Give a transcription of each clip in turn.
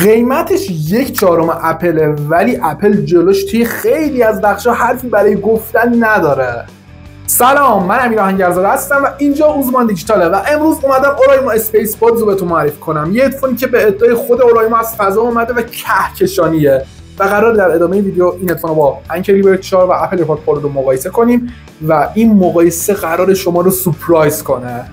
قیمتش 1/4 اپله، ولی اپل جلوش توی خیلی از بخشا حرفی برای گفتن نداره. سلام، من امیر آهنگرزاده هستم و اینجا اوزمان دیجیتاله و امروز اومدم اورایمو اسپیس پادز رو بهتون معرفی کنم. یه هدفونی که به ادعای خود اورایمو از فضا اومده و کهکشانیه و قرار در ادامه ویدیو این هدفون رو با انکر لیبرتی 4 و اپل ایرپاد پرو رو مقایسه کنیم و این مقایسه قرار شما رو سورپرایز کنه.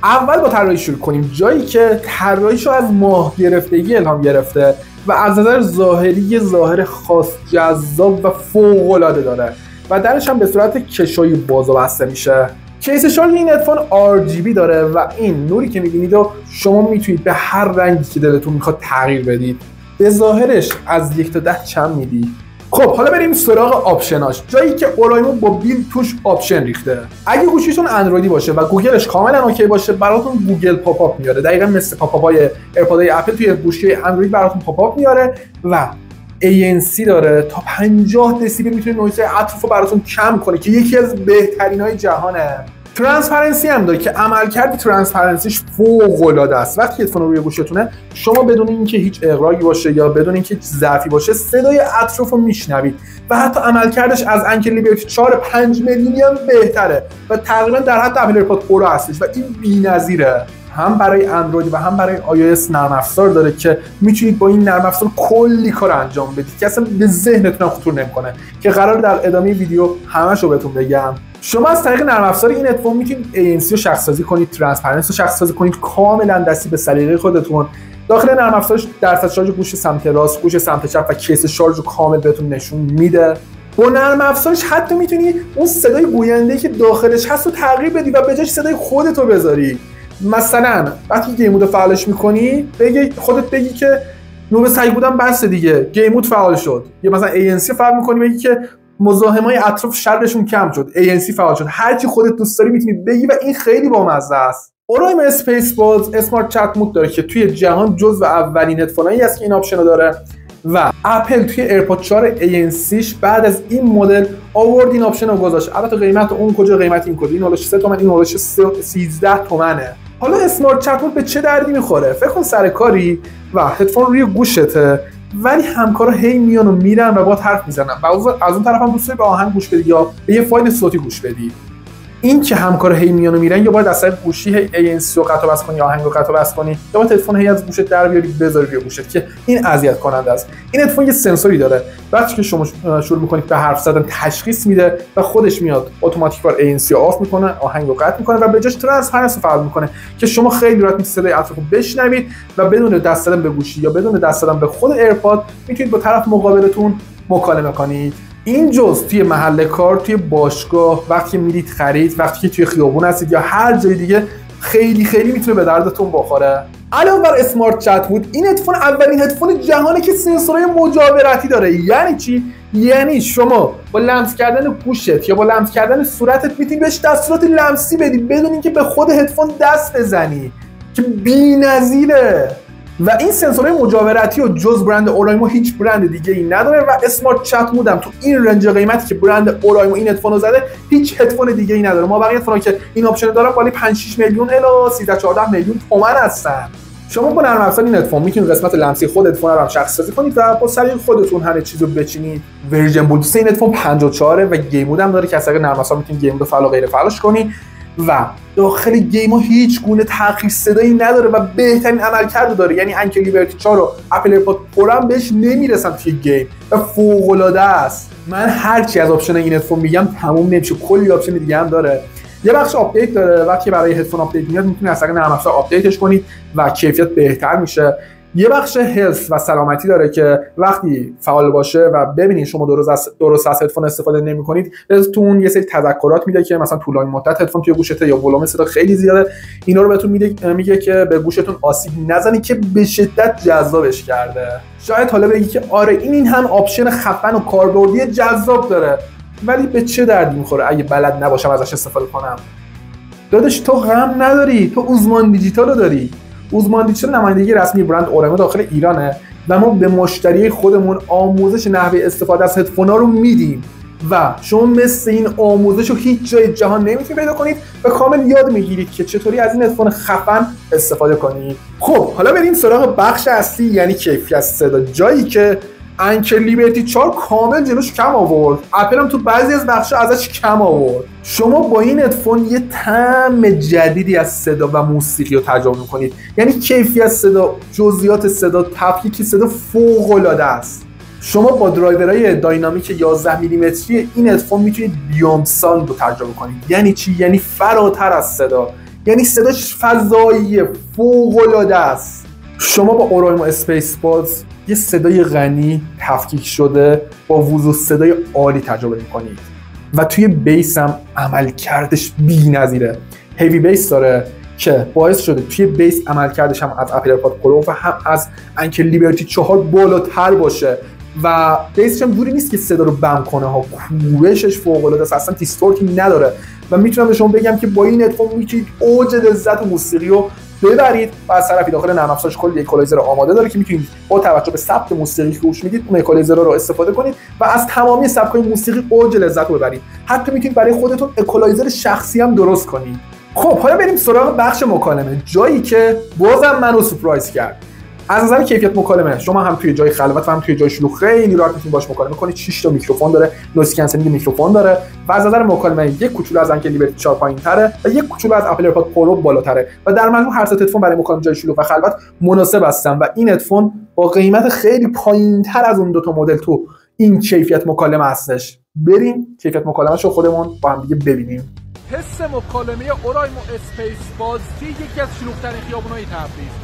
اول با طراحی شروع کنیم، جایی که طراحیشو از ماه گرفتگی الهام گرفته و از نظر ظاهری یه ظاهر خاص، جذاب و فوق‌العاده داره و درش هم به صورت کشویی باز و بسته میشه. کیس شارژ این هدفون RGB داره و این نوری که میبینید و شما میتونید به هر رنگی که دلتون میخواد تغییر بدید. به ظاهرش از 1 تا 10 چند میدی؟ خب حالا بریم سراغ آپشناش، جایی که اورایمو با بیل توش آپشن ریخته. اگه گوشیتون اندرویدی باشه و گوگلش کاملا اوکی باشه، براتون گوگل پاپ آپ میاره، دقیقاً مثل پاپ آپ‌های ایرپادهای اپل توی گوشی اندروید براتون پاپ آپ میاره و ANC داره، تا 50 دسیبل میتونه نویز اطراف رو براتون کم کنه که یکی از بهترینای جهانه. ترانسپرنسی هم داره که عملکرد ترانسپرنسیش فوق‌العاده است. وقتی هدفون روی گوشتونه، شما بدون اینکه هیچ اغراقی باشه یا بدون اینکه هیچ ضعفی باشه، صدای اطراف رو میشنوید و حتی عملکردش از انکر لیبرتی 4 5 میلیونی هم بهتره و تقریبا در حد اپل ایرپاد پرو هستش و این بی‌نظیره. هم برای اندروید و هم برای iOS نرم افزار داره که میتونید با این نرم افزار کلی کار انجام بدید که اصلا به ذهنتون خطور نمیکنه که قرار در ادامه ویدیو همه‌شو بهتون بگم. شما از طریق نرم افزار این هدفون میتونید ANC رو شخص سازی کنید، ترانسپرنس رو شخص سازی کنید کاملا دستی به سلیقه خودتون. داخل نرم افزارش درصد شارژ گوش سمت راست، گوش سمت چپ و کیس شارژ رو کامل بهتون نشون میده. با نرم افزارش حتی میتونی اون صدای گوینده‌ای که داخلش هست رو تغییر بدی و به جاش صدای خودت رو بذاری. مثلا وقتی گیم مود فعالش میکنی، خودت بگی که نوبه سعی بودم بس دیگه، گیم مود فعال شد، یا مثلا ANC فعال میکنی بگی که مزاحمای اطراف شرشون کم شد، ANC فعال شد. هر چی خودت دوست داری میتونی بگی و این خیلی بامزه است. اورایمو اسپیس پادز اسمارت چت مود داره که توی جهان جزو اولین هدفونایی است که این آپشن رو داره و اپل توی ایرپاد 4 ANCش بعد از این مدل آورد این آپشن رو گذاشت. البته قیمت اون کجا، قیمت این کجا، این حالا 3 تومن، این حالا 13 تومنه. حالا اسمارت چت مود به چه دردی میخوره؟ فکر کن سر کاری و هدفون روی گوشته، ولی همکارا هی میان و میرن و باهات حرف میزنن و از اون طرف هم دوست داری به آهنگ گوش بدی یا به یه فایل صوتی گوش بدی. این که همکارا هی میان و میرن، یا باید از طریق گوشی هی ANC رو قطع و بس کنی یا آهنگ رو قطع و بس کنی، یا باید هدفون هی از گوشت در بیاری بذاری روی گوشت که این اذیت کننده است. این هدفون یه سنسوری داره، وقتی که شما شروع میکنید به حرف زدن تشخیص میده و خودش میاد اتوماتیک بار ANC رو آف میکنه، آهنگ رو قطع میکنه و به جاش ترانسپرنس رو فعال میکنه که شما خیلی راحت میتونید صدای اطراف رو بشنوید و بدون دست دادن به گوشی یا بدون دست دادن به خود ایرپاد میتونید با طرف مقابلتون مکالمه کنید. این جزء توی محل کار، توی باشگاه، وقتی میرید خرید، وقتی که توی خیابون هستید یا هر جای دیگه خیلی میتونه به دردتون بخوره. علاوه بر اسمارت چت بود، این هدفون اولین هدفون جهانه که سنسورهای مجاورتی داره. یعنی چی؟ یعنی شما با لمس کردن گوشت یا با لمس کردن صورتت میتونی بهش دستورات لمسی بدی بدون اینکه به خود هدفون دست بزنی که بی‌نظیره. و این سنسورهای مجاورتی و جز برند اورایمو هیچ برند دیگه ای نداره و اسمارت چت مودم تو این رنج قیمتی که برند اورایمو این هدفون رو زده هیچ هدفون دیگه ای نداره. ما بقیه هدفونا که این آپشن دارن بالای 5 6 میلیون الی 13 14 میلیون تومان هستن. شما با نرم افزار این هدفون میتونید قسمت لمسی خود هدفون رو هم شخص سازی کنید و با سلیقه خودتون همه چیزو بچینید. ورژن بلوتوث این هدفون 54 و گیم مود هم داره که از طریق نرم افزار میتونید گیم مود فعال و غیر فعالش کنی و داخل گیم ها هیچ گونه تغییر صدایی نداره و بهترین عملکرد داره. یعنی انکر لیبرتی 4 و اپل ایرپاد پرو هم بهش نمیرسن توی گیم و فوق العاده است. من هر چی از آپشن این هدفون میگم تموم نمیشه، کلی آپشن دیگه هم داره. یه بخش آپدیت داره، وقتی برای هدفون آپدیت میاد میتونید از طریق نرم افزار آپدیتش کنید و کیفیت بهتر میشه. یه بخش هلث و سلامتی داره که وقتی فعال باشه و ببینید شما درست از هدفون استفاده نمی‌کنید، بهتون یه سری تذکرات میده که مثلا طولانی مدت هدفون توی گوشته یا ولوم صدا خیلی زیاده، اینا رو بهتون میگه که به گوشتون آسیب نزنید که به شدت جذابش کرده. شاید حالا بگی که آره این هم آپشن خفن و کاربردی جذاب داره، ولی به چه دردی میخوره اگه بلد نباشم ازش استفاده کنم؟ داداش تو غم نداری، تو اوزمان دیجیتال رو داری. اوزمان دیجیتال نمایندگی رسمی برند اورایمو داخل ایرانه و ما به مشتری خودمون آموزش نحوه استفاده از هدفونا رو میدیم و شما مثل این آموزش رو هیچ جای جهان نمیتونید پیدا کنید و کامل یاد میگیرید که چطوری از این هدفون خفن استفاده کنید. خب حالا بریم سراغ بخش اصلی، یعنی کیفیت صدا، جایی که انکر لیبرتی 4 کامل جلوش کم آورد. اپل هم تو بعضی از بخشا ازش کم آورد. شما با این هدفون یه طعم جدیدی از صدا و موسیقی رو تجربه می‌کنید. یعنی کیفیت صدا، جزئیات صدا، تفکیک صدا فوق‌العاده است. شما با درایورهای داینامیک 11 میلیمتری این هدفون میتونید بیوند ساوند رو تجربه کنید. یعنی چی؟ یعنی فراتر از صدا. یعنی صداش فضایی فوق‌العاده است. شما با اورایمو اسپیس بادز یه صدای غنی تفکیک شده با وضوح صدای عالی تجربه میکنید و توی بیس هم عملکردش بی‌نظیره. هیوی بیس داره که باعث شده توی بیس عملکردش هم از اپل ایرپاد پرو و هم از انکر لیبرتی 4 بالاتر باشه و بیسش هم دوری نیست که صدا رو بم کنه ها. کوبشش فوق‌العاده است، اصلا دیستورتی نداره و میتونم به شما بگم که با این هدفون میتونید اوج لذت و موسیقی رو ببرید. و از طرفی داخل نرم افزارش کلی اکوالایزر آماده داره که میتونید با توجه به سبک موسیقی که گوش میدید اون اکوالایزر رو استفاده کنید و از تمامی سبک‌های موسیقی اوج لذت رو ببرید. حتی میتونید برای خودتون اکوالایزر شخصی هم درست کنید. خب حالا بریم سراغ بخش مکالمه، جایی که بازم منو سورپرایز کرد. از نظر کیفیت مکالمه شما هم توی جای خلوت و هم توی جای شلوغ خیلی راحت میتونید باهاش مکالمه کنید. 6 تا میکروفون داره، نویز کنسلینگ میکروفون داره و از نظر مکالمه یک کوچولو از انکر لیبرتی 4 پایین‌تره و یک کوچولو از اپل ایرپاد پرو بالاتره و در مجموع هر سه هدفون برای مکالمه جای شلوغ و خلوت مناسب هستن و این هدفون با قیمت خیلی پایین‌تر از اون دو تا مدل تو این کیفیت مکالمه هستش. بریم کیفیت مکالمه‌شو خودمون با هم دیگه ببینیم. حس مکالمه اورایمو اسپیس بادز یکی از شلوغ‌ترین خیابون‌های تبریز.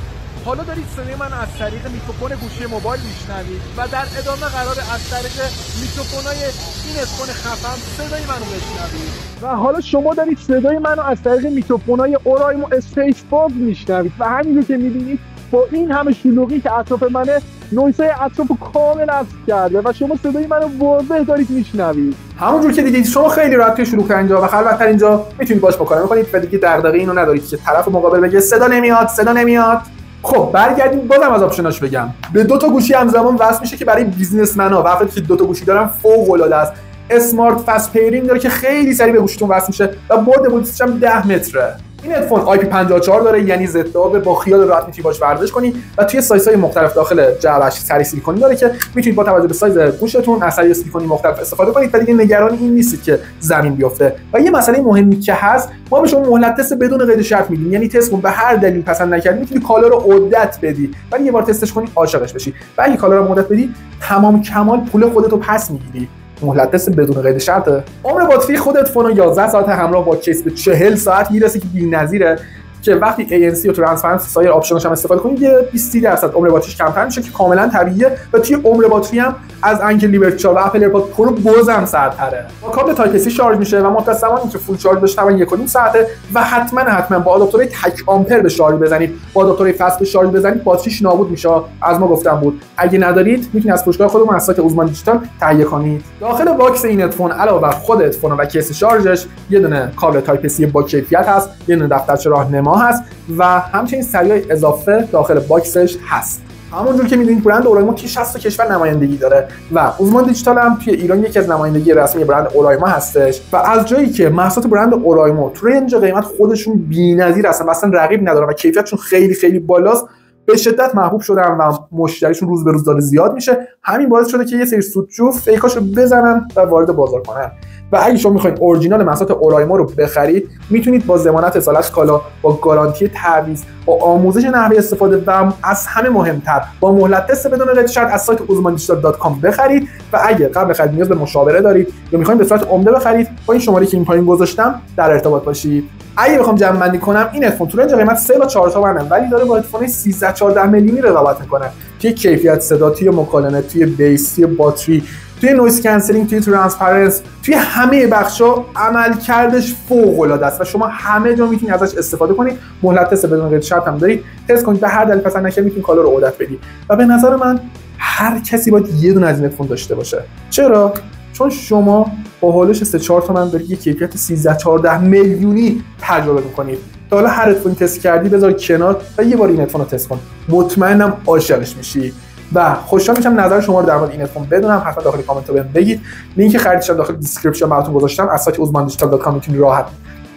حالا دارید صدای من از طریق میکروفون گوشی موبایل میشنوید و در ادامه قرار از طریق میکروفونای این هدفون خفن صدای منو بشنوید. و حالا شما دارید صدای منو از طریق میکروفونای اورایمو اسپیس بادز میشنوید و همین رو که میبینید با این همه شلوغی که اطراف منه، نویزهای اطراف کامل حذف کرده و شما صدای منو واضح دارید میشنوید. همونجور که دیدید شما خیلی راحت توی شلوغ‌تر اینجا و خلوت‌تر اینجا میتونید باش مکالمه کنید و دیگه دغدغه اینو ندارید که طرف مقابل بگه صدا نمیاد صدا نمیاد. خب برگردیم بازم از آپشناش بگم. به دو تا گوشی همزمان وصل میشه که برای بیزینسمن‌ها و افرادی که دو تا گوشی دارن فوق‌العاده است. اسمارت فست پیرینگ داره که خیلی سریع به گوشیتون وصل میشه و بعد بلوتوثش هم 10 متره. این هدفون IP54 داره، یعنی ضد آب، با خیال راحت میتونید باش ورزش کنی و توی سایزهای مختلف داخل جعبه‌اش سری سیلیکونی داره که میتونید با توجه به سایز گوشتون از سری سیلیکونی مختلف استفاده کنید و دیگه نگران این نیستید که زمین بیفته. و یه مسئله مهمی که هست، ما به شما مهلت تست بدون قید شرط میدیم، یعنی تست کن، به هر دلیل پسند نکردی میتونی کالا رو عدت بدی ولی یه بار تستش کنی عاشقش بشی و اگه کالا رو عدت بدی تمام کمال پول خودتو پس میگیری. مهلت تست بدون قید شرطه. عمر باتری خود هدفون 11 ساعت همراه با کیس به 40 ساعت میرسه که بی‌نظیره که وقتی ANC و ترانسپرنسی سایر آپشناش هم استفاده کنید یه 20% عمر باتریش کمتر میشه که کاملا طبیعیه و توی عمر باتری هم از انکر لیبرتی 4 و اپل ایرپاد پرو بازم سرتره. با کابل تایپ سی شارژ میشه و مدت زمانی که فول شارژ بشه تقریبا 1.5 ساعته و حتما با آداپتورهای تک آمپر به شارژ بزنید. با آداپتورهای فست به شارژ بزنید باتریش نابود میشه. از ما گفتم بود. اگه ندارید میتونید از فروشگاه خودمون از سایت اوزمان دیجیتال تهیه کنید. داخل باکس این هدفون علاوه بر خود هدفون و کیس شارژش یه دونه کابل تایپ سی با کیفیت هست، یه دونه دفترچه راهنما هست و همچنین سریای اضافه داخل باکسش هست. همونجور که میدونید برند اورایما که 60 کشور نمایندگی داره و اوزمان دیجیتال هم توی ایران یکی از نمایندگی رسمی برند اورایما هستش و از جایی که محصولات برند اورایما تو رنج قیمت خودشون بی‌نظیر هستن، اصلا رقیب ندارن و کیفیتشون خیلی بالاست، به شدت محبوب شدن و مشتریشون روز به روز داره زیاد میشه. همین باعث شده که یه سری سودجو فیکاشو بزنن و وارد بازار کنن. و اگه شما میخواین اورجینال محصولات اورایما رو بخرید میتونید با ضمانت اصالت کالا، با گارانتی تعویض، با آموزش نحوه استفاده و از همه مهمتر با مهلت تست بدون قید شرط از سایت uzmandigital.com بخرید. و اگه قبل خرید نیاز به مشاوره دارید یا میخواین به صورت عمده بخرید با این شماره که این پایین گذاشتم در ارتباط باشید. اگه بخوام جمع بندی کنم این هدفون تو رنج قیمت 3 تا 4 تومنه ولی داره با هدفون 13 14 میلیمی رقابت میکنه. توی کیفیت صدا، توی مکالمه، توی بیس، توی باتری، توی نویز کنسلینگ، توی ترانسپرنس، توی همه بخشا عملکردش فوق‌العاده است و شما همه جا میتونید ازش استفاده کنید. مهلت تست بدون قید شرط هم دارید. تست کنید، به هر دلیل پسند نکرد میتونید کالا رو عدت بدید. و به نظر من هر کسی باید یه دونه از این هدفون داشته باشه. چرا؟ چون شما با هولش 3 4 تومن دارید یه کیفیت 13 14 میلیونی تجربه می‌کنید. تا حالا هر هدفون تست کردی بذار کنار و یه بار این هدفون رو تست کن. مطمئنم عاشقش میشی. و خوشحال میشم نظر شما رو در مورد این هدفون بدونم. حتما داخل کامنت بهم بگید. لینک خریدش داخل دیسکریپشن براتون گذاشتم. از سایت uzmandigital.com میتونید راحت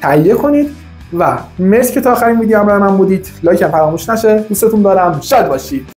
تهیه کنید. و مرسی که تا آخرین ویدیو همراه من بودید. لایک هم فراموش نشه. دوستتون دارم. شاد باشید.